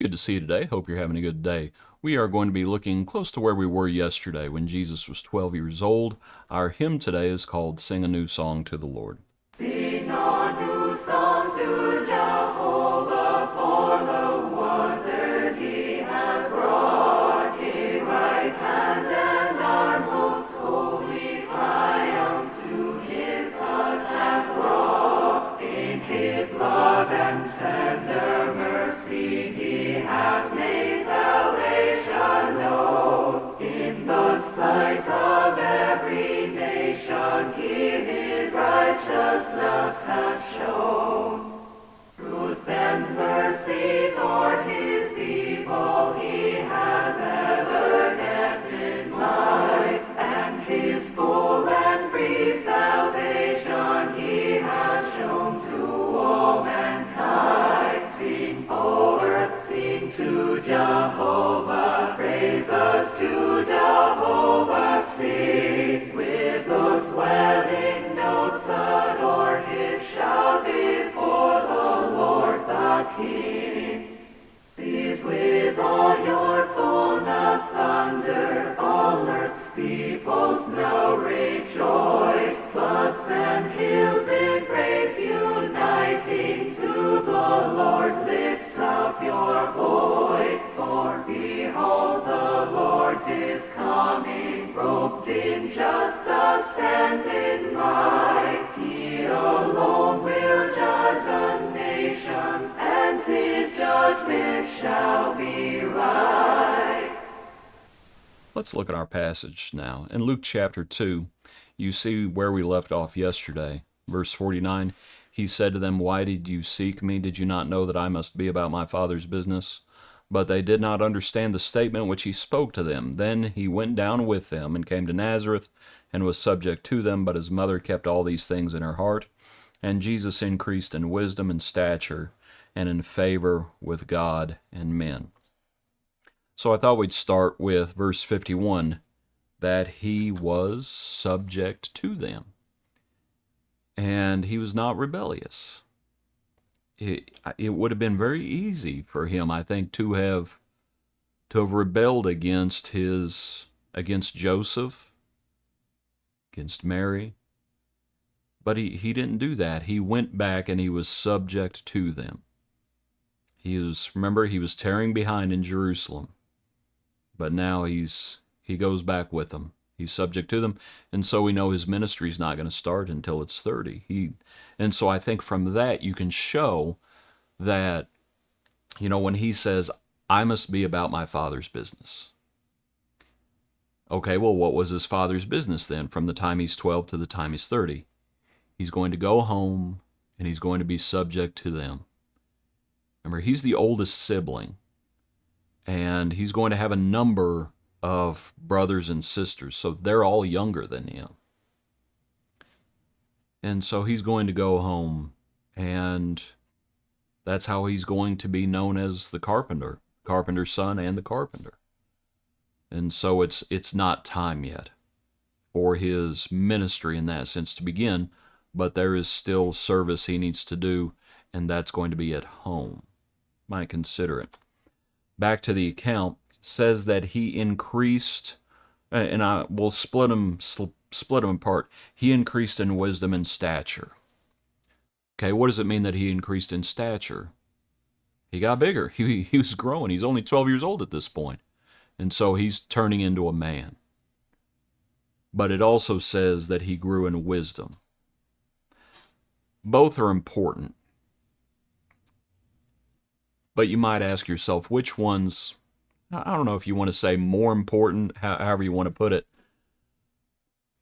Good to see you today. Hope you're having a good day. We are going to be looking close to where we were yesterday when Jesus was 12 years old. Our hymn today is called Sing a New Song to the Lord. Sing a new song to Jehovah, for the wonders he has wrought. His right hand and our most holy triumph to his touch hath brought. In his love and tender mercy he has made salvation known. In the sight of every nation he his righteousness hath shown. Truth and mercy toward his people he has ever kept in mind, and his full and free salvation he has shown to all mankind. Sing, O earth, sing to Jehovah, praises to Jehovah sing. With those swelling notes adore him, shout before the Lord the King. Seize with all your fullness thunder, all earth's peoples now rejoice. Floods and hills in praise uniting, to the Lord lift up your voice. For behold, the Lord is coming, robed in justice and in might. He alone will judge the nations, and his judgment shall be right. Let's look at our passage now. In Luke chapter 2, you see where we left off yesterday. Verse 49, he said to them, "Why did you seek me? Did you not know that I must be about my Father's business?" But they did not understand the statement which he spoke to them. Then he went down with them and came to Nazareth and was subject to them, but his mother kept all these things in her heart. And Jesus increased in wisdom and stature and in favor with God and men. So I thought we'd start with verse 51, that he was subject to them. And he was not rebellious. It would have been very easy for him, I think, to have rebelled against Joseph, against Mary. But he didn't do that. He went back and he was subject to them. Remember, he was tarrying behind in Jerusalem. But now he goes back with them. He's subject to them, and so we know his ministry is not going to start until it's 30. And so I think from that you can show that, when he says, "I must be about my Father's business." Okay, well, what was his Father's business then from the time he's 12 to the time he's 30? He's going to go home, and he's going to be subject to them. Remember, he's the oldest sibling, and he's going to have a number of brothers and sisters, so they're all younger than him. And so he's going to go home, and that's how he's going to be known as the carpenter's son and the carpenter. And so it's not time yet for his ministry in that sense to begin, but there is still service he needs to do, and that's going to be at home. Might consider it. Back to the account, it says that he increased, and I will split them apart. He increased in wisdom and stature. Okay, what does it mean that he increased in stature? He got bigger. He was growing. He's only 12 years old at this point. And so he's turning into a man. But it also says that he grew in wisdom. Both are important. But you might ask yourself, which one's, I don't know if you want to say more important, however you want to put it.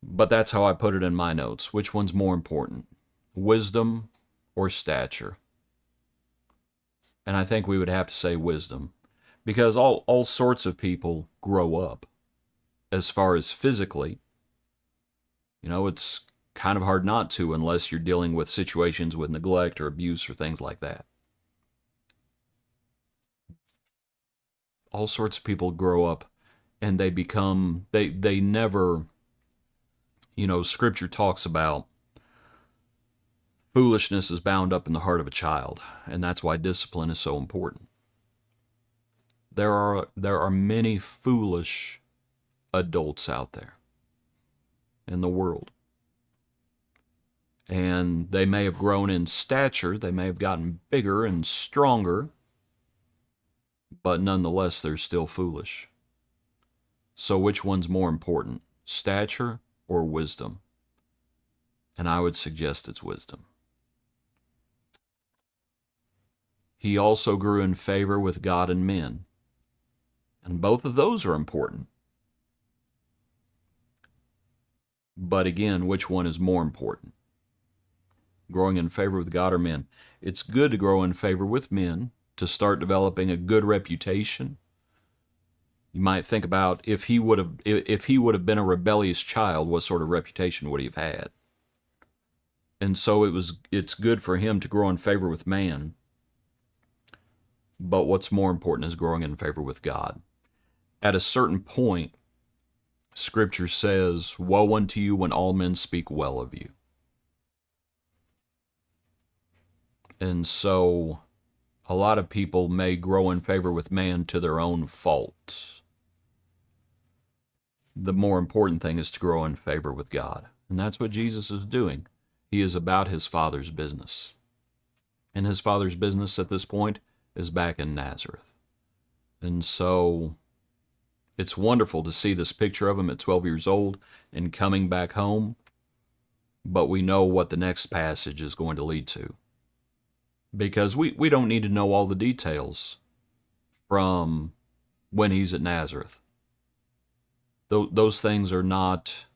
But that's how I put it in my notes. Which one's more important? Wisdom or stature? And I think we would have to say wisdom. Because all sorts of people grow up. As far as physically, it's kind of hard not to unless you're dealing with situations with neglect or abuse or things like that. All sorts of people grow up and they never, Scripture talks about foolishness is bound up in the heart of a child, and that's why discipline is so important. There are many foolish adults out there in the world. And they may have grown in stature, they may have gotten bigger and stronger, but nonetheless, they're still foolish. So which one's more important, stature or wisdom? And I would suggest it's wisdom. He also grew in favor with God and men. And both of those are important. But again, which one is more important? Growing in favor with God or men? It's good to grow in favor with men, to start developing a good reputation. You might think about if he would have been a rebellious child, what sort of reputation would he have had? And so it's good for him to grow in favor with man. But what's more important is growing in favor with God. At a certain point, Scripture says, "Woe unto you when all men speak well of you." And so a lot of people may grow in favor with man to their own fault. The more important thing is to grow in favor with God. And that's what Jesus is doing. He is about his Father's business. And his Father's business at this point is back in Nazareth. And so it's wonderful to see this picture of him at 12 years old and coming back home. But we know what the next passage is going to lead to. Because we don't need to know all the details from when he's at Nazareth. Those things are not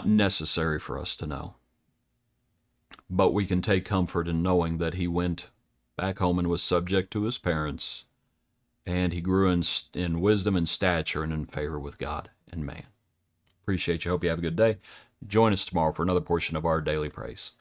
necessary for us to know. But we can take comfort in knowing that he went back home and was subject to his parents, and he grew in wisdom and stature and in favor with God and man. Appreciate you. Hope you have a good day. Join us tomorrow for another portion of our Daily Praise.